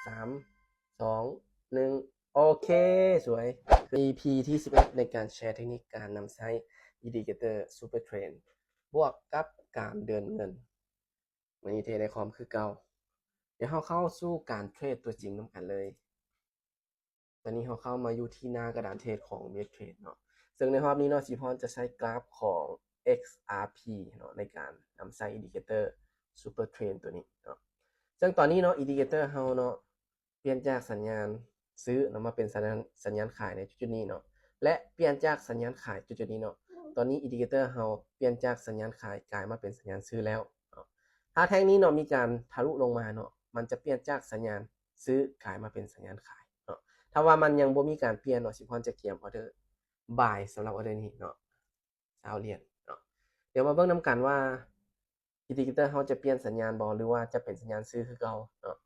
3 2 1โอเคสวย EP ที่11ในการแชร์เทคนิคการนำใช้ Indicator Super Trend บวกกับการเดินเงินวันนี้เทรดในคอมคือเก่าเดี๋ยวเราเข้าสู่การเทรดตัวจริงนำกันเลยตอนนี้เราเข้ามาอยู่ที่หน้ากระดานเทรดของ MetaTrader เนาะซึ่งในรอบนี้เนาะสิพรจะใช้กราฟของ XRP เนาะในการนำใช้ Indicator Super Trend ตัวนี้เนาะซึ่งตอนนี้เนาะ Indicator เราเนาะเปลี่ยนจากสัญญาณซื้อเนาะมาเป็นสัญญาณขายในจุดนี้เนาะและเปลี่ยนจากสัญญาณขายจุดนี้เนาะตอนนี้ Indicator เราเปลี่ยนจากสัญญาณขายกลายมาเป็นสัญญาณซื้อแล้วเนาะถ้าแท่งนี้เนาะมีการทะลุลงมาเนาะมันจะเปลี่ยนจากสัญญาณซื้อกลายมาเป็นสัญญาณขายเนาะถ้าว่ามันยังบ่มีการเปลี่ยนเนาะสิพรจะเกียมออเดอร์บ่ายสำหรับออเดอร์นี้เนาะ20 เหรียญเนาะเดี๋ยวมาเบิ่งนำกันว่า Indicator เราจะเปลี่ยนสัญญาณบ่หรือว่าจะเป็นสัญญาณซื้อคือเก่าเนาะ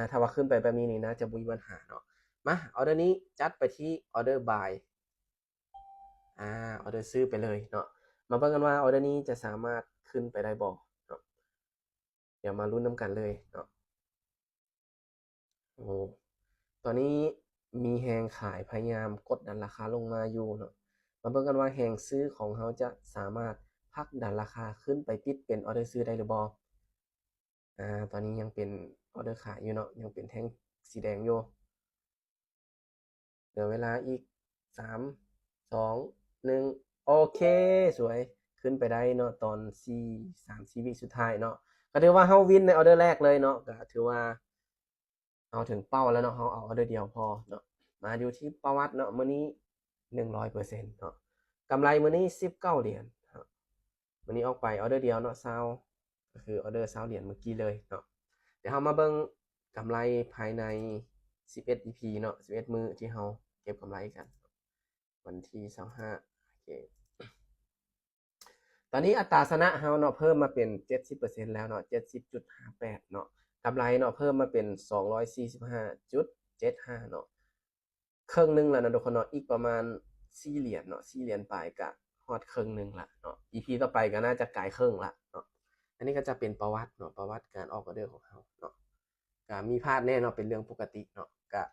ถ้าว่าขึ้นไปแบบนี้นี่นะจะบ่มีปัญหาเนาะมาออเดอร์นี้จัดไปที่ออเดอร์บายออเดอร์ซื้อไปเลยเนาะมาเบิ่งกันว่าออเดอร์นี้จะสามารถขึ้นไปได้บ่เนาะเดี๋ยวมาลุ้นนำกันเลยเนาะโอ้ตอนนี้มีแฮงขายพยายามกดดันราคาลงมาอยู่เนาะมาเบิ่งกันว่าแฮงซื้อของเขาจะสามารถผลักดันราคาขึ้นไปปิดเป็นออเดอร์ซื้อได้หรือบ่ตอนนี้ยังเป็นออเดอร์ขายอยู่เนาะยังเป็นแท่งสีแดงอยู่เหลือเวลาอีก3 2 1โอเคสวยขึ้นไปได้เนาะตอน3-4 วิสุดท้ายเนาะก็ถือว่าเฮาวินในออเดอร์แรกเลยเนาะก็ถือว่าเอาถึงเป้าแล้วเนาะเฮาเอาออเดอร์เดียวพอเนาะมาดูที่ประวัติเนาะมื้อนี้ 100% เนาะกำไรมื้อนี้19 เหรียญครับมื้อนี้ออกไปออเดอร์เดียวเนาะ20ก็คือออเดอร์20 เหรียญเมื่อกี้เลยเนาะเดี๋ยวเฮามาเบิ่งกำไรภายใน11 EP เนาะ11มื้อที่เฮาเก็บกำไรกันวันที่25โอเคตอนนี้อัตราชนะเฮาเนาะเพิ่มมาเป็น 70% แล้วเนาะ 70.58 เนาะกำไรเนาะเพิ่มมาเป็น 245.75 เนาะครึ่งนึงแล้วนะทุกคนเนาะอีกประมาณ4 เหรียญเนาะ4 เหรียญปลายก็ฮอดครึ่งนึงละเนาะ EP ต่อไปก็น่าจะกลายครึ่งละเนาะอันนี้ก็จะเป็นประวัติเนาะประวัติการออกออเดอร์ของเฮาเนาะก็มีพลาดแน่เนาะเป็นเรื่องปกติเนาะก็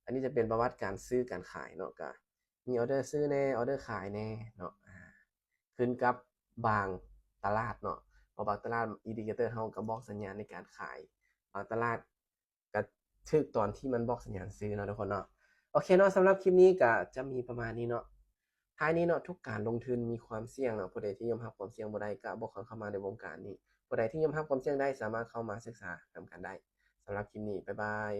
อันนี้จะเป็นประวัติการซื้อการขายเนาะก็มีออเดอร์ซื้อแน่ออเดอร์ขายแน่เนาะขึ้นกับบางตลาดเนาะพอบางตลาดอินดิเคเตอร์เฮาก็บอกสัญญาณในการขายบางตลาดก็ถึกตอนที่มันบอกสัญญาณซื้อเนาะทุกคนเนาะโอเคเนาะสำหรับคลิปนี้ก็จะมีประมาณนี้เนาะท้ายนี้เนาะทุกการลงทุนมีความเสี่ยงเนาะผู้ใดที่ยอมรับความเสี่ยงบ่ได้ก็บ่ควรเข้ามาในวงการนี้ผู้ใดที่ยอมรับความเสี่ยงได้สามารถเข้ามาศึกษานำกันได้สำหรับคลิปนี้บ๊ายบาย